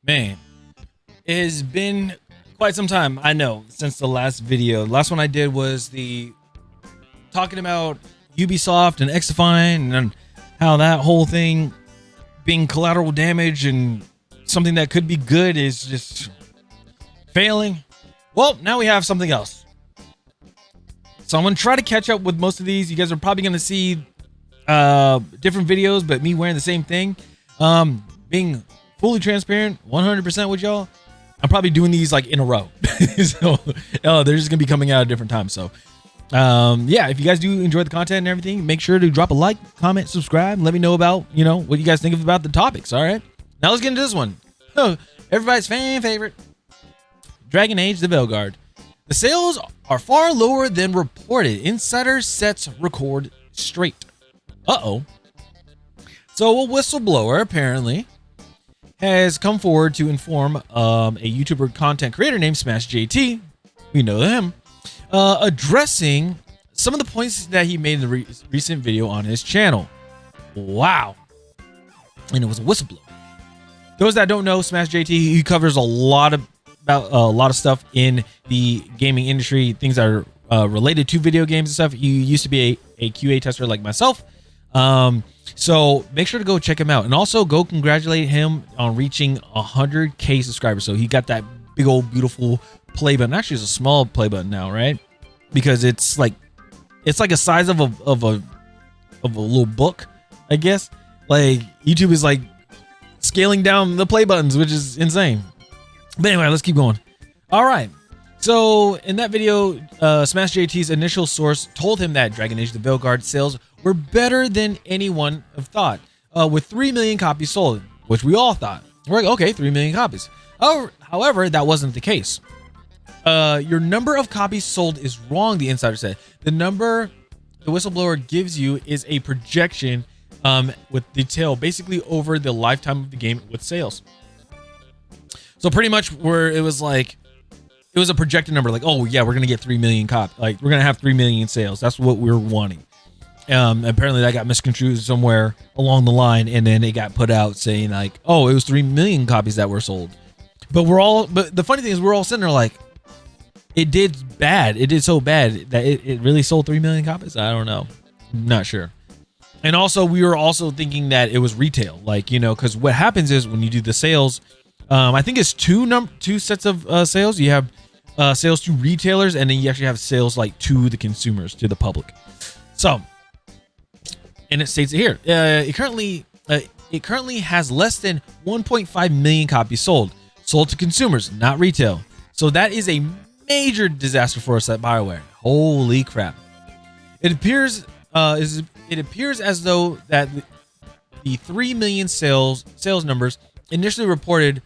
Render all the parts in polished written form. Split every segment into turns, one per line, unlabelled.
Man, it has been quite some time, I know, since the last video. The last one I did was the talking about Ubisoft and XDefiant and how that whole thing being collateral damage and something that could be good is just failing. Well, now we have something else. So I'm going to try to catch up with most of these. You guys are probably going to see different videos, but me wearing the same thing. Being fully transparent 100% with y'all, I'm probably doing these like in a row. So they're just gonna be coming out at different times. So yeah, if you guys do enjoy the content and everything, make sure to drop a like, comment, subscribe, and let me know about what you guys think about the topics. All right, now let's get into this one. Everybody's fan favorite, Dragon Age: The Veilguard. The sales are far lower than reported. Insider sets record straight. So a whistleblower apparently has come forward to inform a YouTuber content creator named Smash JT, we know him, addressing some of the points that he made in the recent video on his channel. Wow. And it was a whistleblower. Those that don't know, Smash JT, he covers a lot of stuff in the gaming industry, things that are related to video games and stuff. He used to be a QA tester like myself. So make sure to go check him out, and also go congratulate him on reaching 100K subscribers. So he got that big old beautiful play button. Actually, it's a small play button now, right? Because it's like a size of a little book, I guess. Like YouTube is like scaling down the play buttons, which is insane. But anyway, let's keep going. All right. So in that video, Smash JT's initial source told him that Dragon Age: The Veilguard sales were better than anyone have thought, with 3 million copies sold, which we all thought. We're like, okay, 3 million copies. However, that wasn't the case. Your number of copies sold is wrong, the insider said. The number the whistleblower gives you is a projection with detail, basically over the lifetime of the game with sales. So pretty much where it was like, it was a projected number, like, oh yeah, we're gonna get 3 million copies, like we're gonna have 3 million sales. That's what we're wanting. Apparently that got misconstrued somewhere along the line, and then it got put out saying like, oh, it was 3 million copies that were sold. But the funny thing is, we're all sitting there like, it did bad. It did so bad that it really sold 3 million copies. I don't know, I'm not sure. And also, we were also thinking that it was retail, like, because what happens is when you do the sales, I think it's two sets of sales. You have sales to retailers, and then you actually have sales like to the consumers, to the public. So, and it states it here. It currently has less than 1.5 million copies sold to consumers, not retail. So that is a major disaster for us at BioWare. Holy crap! It appears as though that the 3 million sales numbers initially reported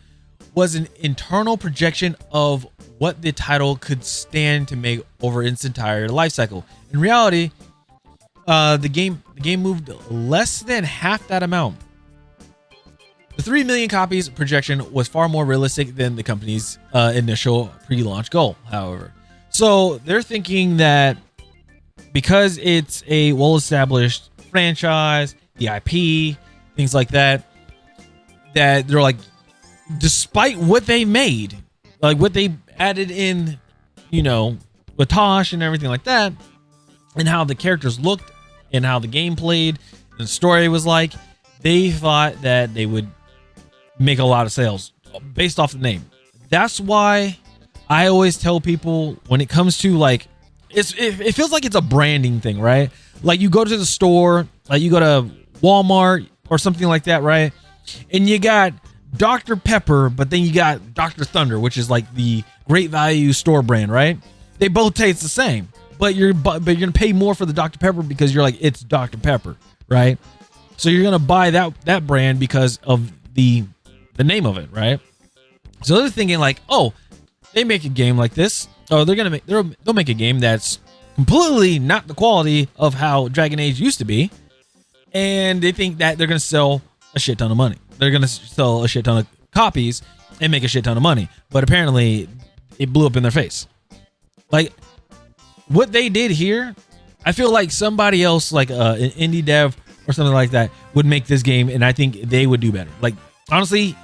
was an internal projection of what the title could stand to make over its entire life cycle. In reality, the game moved less than half that amount. The 3 million copies projection was far more realistic than the company's initial pre-launch goal, however. So they're thinking that because it's a well-established franchise, the IP, things like that, that they're like, despite what they made, like what they added in, with Tosh and everything like that, and how the characters looked and how the game played and the story was like, they thought that they would make a lot of sales based off the name. That's why I always tell people, when it comes to like, it feels like it's a branding thing, right? Like you go to the store, like you go to Walmart or something like that, right? And you got Dr. Pepper, but then you got Dr. Thunder, which is like the great value store brand, right? They both taste the same, but you're gonna pay more for the Dr. Pepper because you're like, it's Dr. Pepper, right? So you're gonna buy that brand because of the name of it, right? So they're thinking like, oh, they make a game like this. Oh, they'll make a game that's completely not the quality of how Dragon Age used to be, and they think that they're gonna sell a shit ton of money. They're gonna sell a shit ton of copies and make a shit ton of money. But apparently, it blew up in their face. Like what they did here, I feel like somebody else, like an indie dev or something like that, would make this game, and I think they would do better. Like honestly,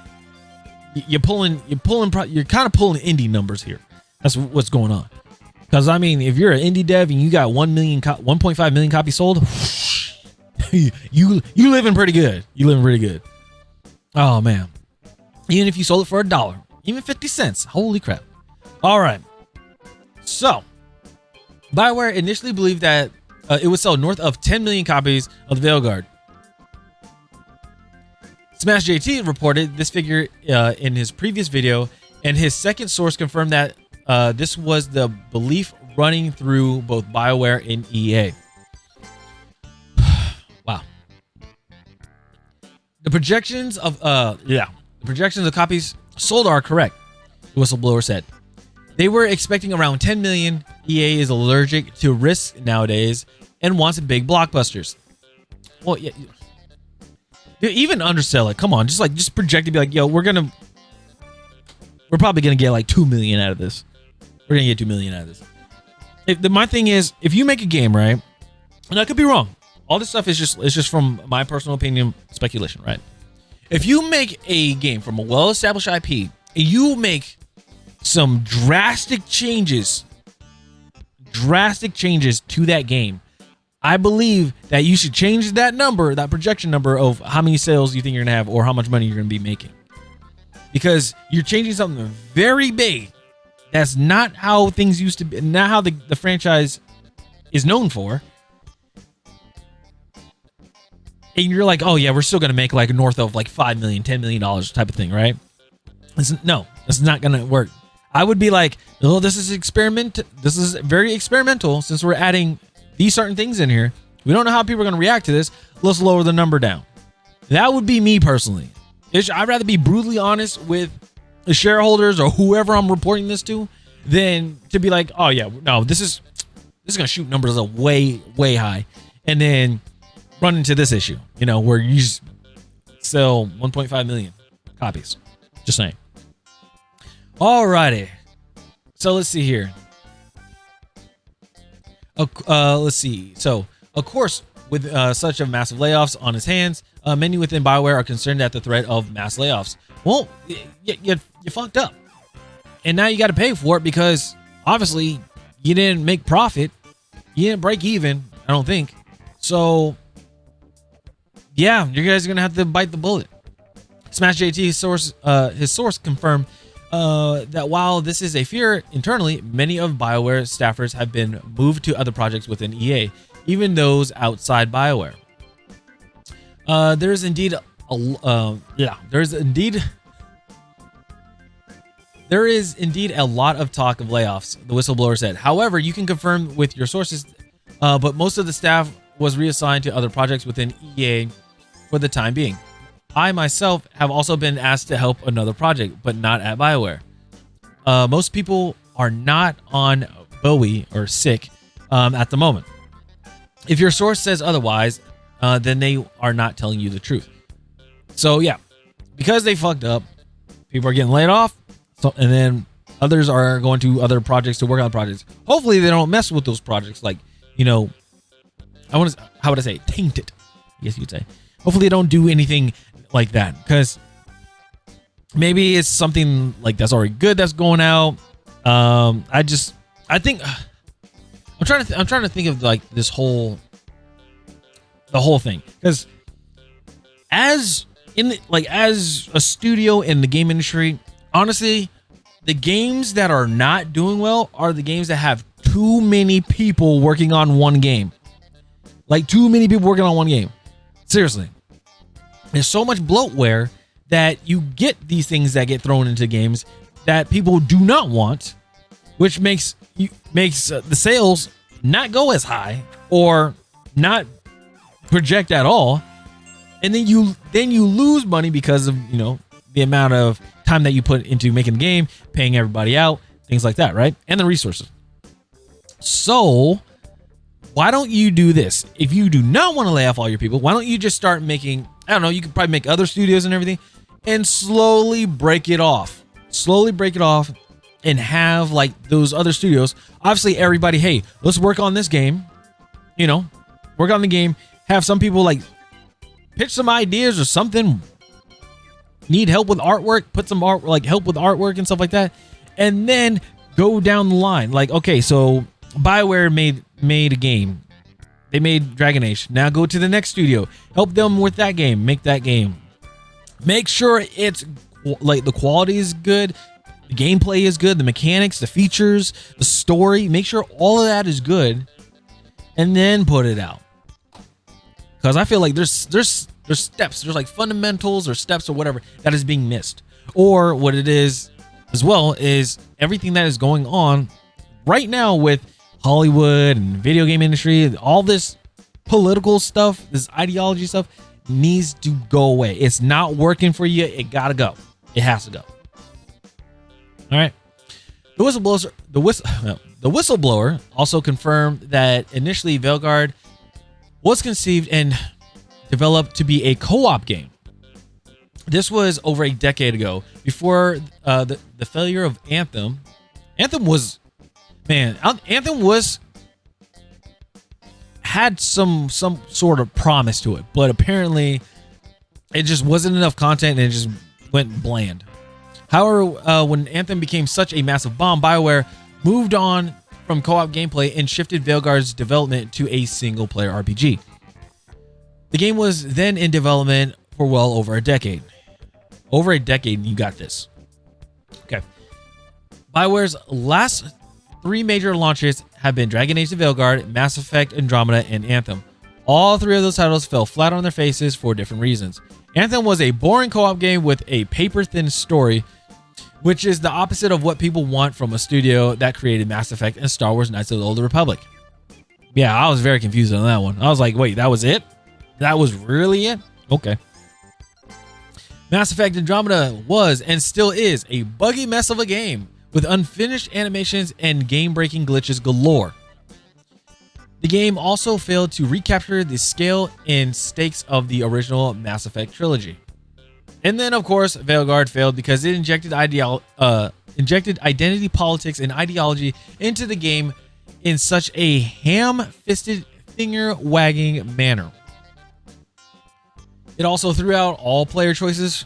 you're kind of pulling indie numbers here. That's what's going on. Because I mean, if you're an indie dev and you got 1.5 million copies sold, you living pretty good. You living pretty good. Oh man. Even if you sold it for $1, even 50 cents. Holy crap. All right. So, BioWare initially believed that it would sell north of 10 million copies of the VEILGUARD. Smash JT reported this figure in his previous video, and his second source confirmed that this was the belief running through both BioWare and EA. Wow. The projections of copies sold are correct, the whistleblower said. They were expecting around 10 million. EA is allergic to risk nowadays and wants big blockbusters. Well, yeah, even undersell it. Come on, just project to be like, yo, we're probably gonna get like 2 million out of this. We're gonna get 2 million out of this. My thing is, if you make a game, right, and I could be wrong. All this stuff is just from my personal opinion, speculation, right? If you make a game from a well-established IP, and you make some drastic changes to that game, I believe that you should change that number, that projection number of how many sales you think you're gonna have or how much money you're gonna be making. Because you're changing something very big. That's not how things used to be, not how the franchise is known for. And you're like, oh yeah, we're still gonna make like north of like $5 million, $10 million type of thing, right? No, that's not gonna work. I would be like, oh, this is very experimental since we're adding these certain things in here. We don't know how people are going to react to this. Let's lower the number down. That would be me personally. I'd rather be brutally honest with the shareholders or whoever I'm reporting this to than to be like, oh yeah, no, this is going to shoot numbers up way, way high. And then run into this issue, where you just sell 1.5 million copies. Just saying. Alrighty. So let's see here. Let's see. So, of course, with such a massive layoffs on his hands, many within BioWare are concerned at the threat of mass layoffs. Well, you fucked up. And now you got to pay for it because obviously you didn't make profit. You didn't break even, I don't think. So, yeah, you guys are going to have to bite the bullet. Smash JT's source confirmed that while this is a fear internally, many of BioWare staffers have been moved to other projects within EA, even those outside BioWare. There is indeed a lot of talk of layoffs, the whistleblower said. However, you can confirm with your sources, but most of the staff was reassigned to other projects within EA for the time being. I myself have also been asked to help another project, but not at BioWare. Most people are not on Bowie or sick at the moment. If your source says otherwise, then they are not telling you the truth. So yeah, because they fucked up, people are getting laid off, and then others are going to other projects to work on projects. Hopefully they don't mess with those projects, like, how would I say, taint it, I guess you could say. Hopefully they don't do anything like that, because maybe it's something like that's already good that's going out. I'm trying to think of like the whole thing, because as a studio in the game industry, honestly, the games that are not doing well are the games that have too many people working on one game. Like, too many people working on one game. Seriously. There's so much bloatware that you get these things that get thrown into games that people do not want, which makes the sales not go as high or not project at all, and then you lose money because of the amount of time that you put into making the game, paying everybody out, things like that, right? And the resources. So why don't you do this? If you do not want to lay off all your people, why don't you just start making, I don't know, you could probably make other studios and everything and slowly break it off and have like those other studios. Obviously everybody, hey, let's work on this game, work on the game, have some people like pitch some ideas or something, need help with artwork, put some art, like help with artwork and stuff like that, and then go down the line. Like, okay, so bioware made a game. They made Dragon Age. Now go to the next studio, help them with that game, make that game. Make sure it's like the quality is good, the gameplay is good, the mechanics, the features, the story. Make sure all of that is good, and then put it out. Because I feel like there's steps, there's like fundamentals or steps or whatever that is being missed. Or what it is as well is everything that is going on right now with Hollywood and video game industry, all this political stuff, this ideology stuff needs to go away. It's not working for you. It gotta go. It has to go. All right. The whistleblower also confirmed that initially VEILGUARD was conceived and developed to be a co-op game. This was over a decade ago, before the failure of Anthem. Anthem had some sort of promise to it, but apparently it just wasn't enough content and it just went bland. However, when Anthem became such a massive bomb, BioWare moved on from co-op gameplay and shifted VEILGUARD's development to a single-player RPG. The game was then in development for well over a decade. Over a decade, and you got this. Okay. BioWare's last 3 major launches have been Dragon Age: The VEILGUARD, Mass Effect Andromeda, and Anthem. All 3 of those titles fell flat on their faces for different reasons. Anthem was a boring co-op game with a paper-thin story, which is the opposite of what people want from a studio that created Mass Effect and Star Wars Knights of the Old Republic. Yeah, I was very confused on that one. I was like, wait, that was it? That was really it? Okay. Mass Effect Andromeda was and still is a buggy mess of a game with unfinished animations and game-breaking glitches galore. The game also failed to recapture the scale and stakes of the original Mass Effect trilogy. And then, of course, VEILGUARD failed because it injected identity politics and ideology into the game in such a ham-fisted, finger-wagging manner. It also threw out all player choices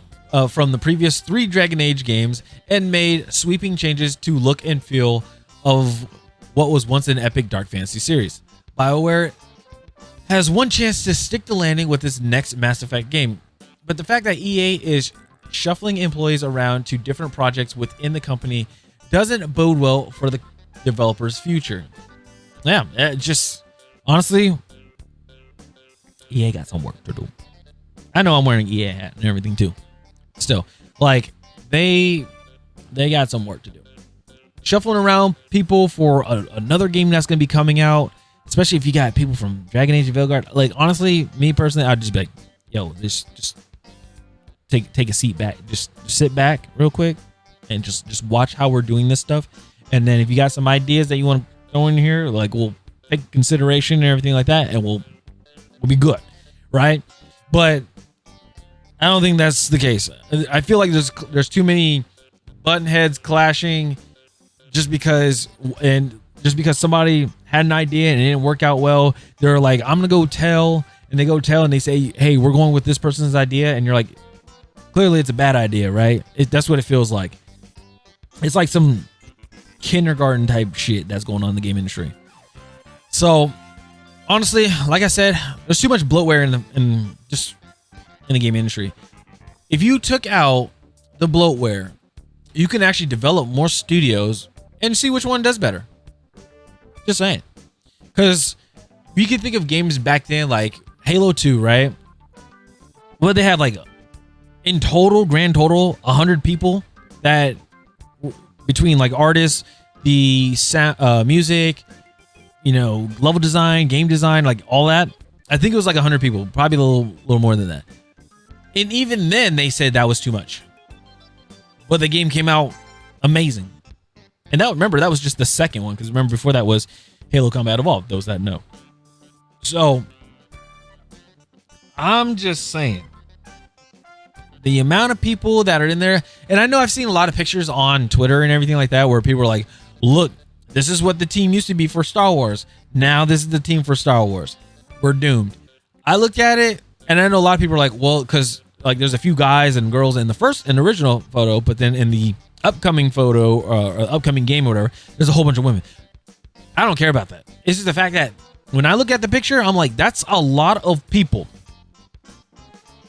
from the previous 3 Dragon Age games and made sweeping changes to look and feel of what was once an epic dark fantasy series. BioWare has one chance to stick the landing with this next Mass Effect game, but the fact that EA is shuffling employees around to different projects within the company doesn't bode well for the developer's future. Yeah, just honestly, EA got some work to do. I know I'm wearing EA hat and everything too. Still, like they got some work to do. Shuffling around people for another game that's going to be coming out, especially if you got people from Dragon Age and VEILGUARD. Like, honestly, me personally, I'd just be like, yo, just take a seat back, just sit back real quick and just watch how we're doing this stuff. And then if you got some ideas that you want to throw in here, like, we'll take consideration and everything like that, and we'll be good, right? But I don't think that's the case. I feel like there's too many button heads clashing just because somebody had an idea and it didn't work out well. They're like, I'm gonna go tell, and they go tell and they say, hey, we're going with this person's idea, and you're like, clearly it's a bad idea, right? That's what it feels like. It's like some kindergarten type shit that's going on in the game industry. So honestly, like I said, there's too much bloatware in the game industry. If you took out the bloatware, you can actually develop more studios and see which one does better. Just saying. Because you can think of games back then like Halo 2, right? Well, they have like in total, grand total, 100 people that between like artists, the sound, music, level design, game design, like all that. I think it was like 100 people, probably a little more than that. And even then, they said that was too much. But the game came out amazing. And remember, that was just the second one, because remember before that was Halo Combat Evolved. Those that know. So I'm just saying, the amount of people that are in there, and I know I've seen a lot of pictures on Twitter and everything like that where people are like, look, this is what the team used to be for Star Wars. Now this is the team for Star Wars. We're doomed. I looked at it, and I know a lot of people are like, well, because like there's a few guys and girls in the original photo, but then in the upcoming photo or upcoming game or whatever, there's a whole bunch of women. I don't care about that. It's just the fact that when I look at the picture, I'm like, that's a lot of people.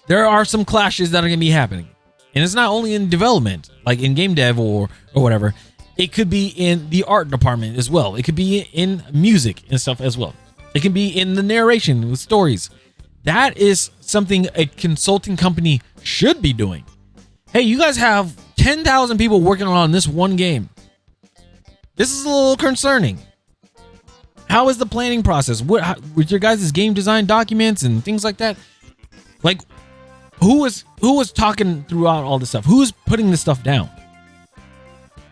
There are some clashes that are going to be happening. And it's not only in development, like in game dev or whatever. It could be in the art department as well. It could be in music and stuff as well. It can be in the narration with stories. That is something a consulting company should be doing. Hey, you guys have 10,000 people working on this one game. This is a little concerning. How is the planning process? With your guys' game design documents and things like that? Like, who was talking throughout all this stuff? Who's putting this stuff down?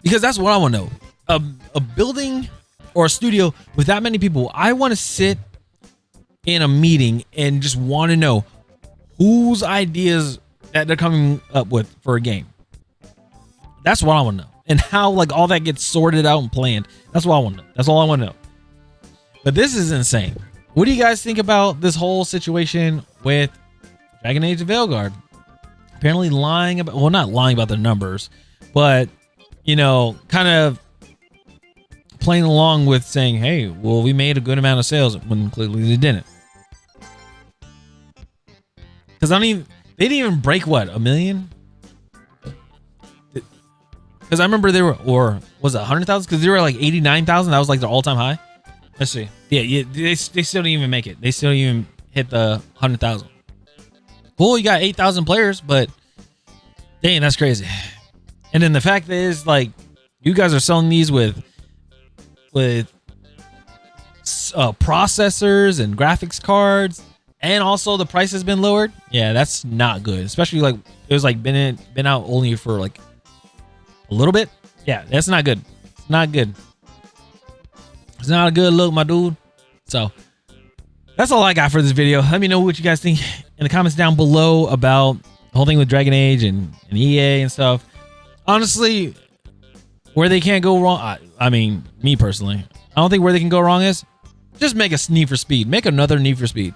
Because that's what I want to know. A building or a studio with that many people, I want to sit in a meeting and just want to know whose ideas that they're coming up with for a game. That's what I want to know. And how like all that gets sorted out and planned. That's what I want to know. That's all I want to know. But this is insane. What do you guys think about this whole situation with Dragon Age of VEILGUARD? Apparently lying about, well, not lying about the numbers, but, you know, kind of playing along with saying, hey, well, we made a good amount of sales when clearly they didn't. Because they didn't even break what, 1 million? Because I remember they were, or was it 100,000? Because they were like 89,000. That was like their all-time high. Let's see. Yeah, they still didn't even make it. They still didn't even hit the 100,000. Cool, you got 8,000 players, but dang, that's crazy. And then the fact is, like, you guys are selling these with processors and graphics cards, and also the price has been lowered. Yeah, that's not good. Especially like it was like been out only for like a little bit. Yeah, that's not good. It's not good. It's not a good look, my dude. So that's all I got for this video. Let me know what you guys think in the comments down below about the whole thing with Dragon Age and EA and stuff. Honestly, where they can't go wrong, I mean, me personally, I don't think where they can go wrong is just make a Need for Speed. Make another Need for Speed.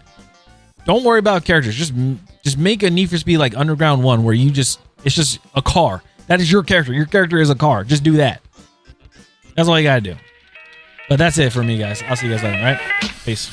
Don't worry about characters. Just make a Need for Speed like Underground 1 where it's just a car. That is your character. Your character is a car. Just do that. That's all you gotta do. But that's it for me, guys. I'll see you guys later, all right? Peace.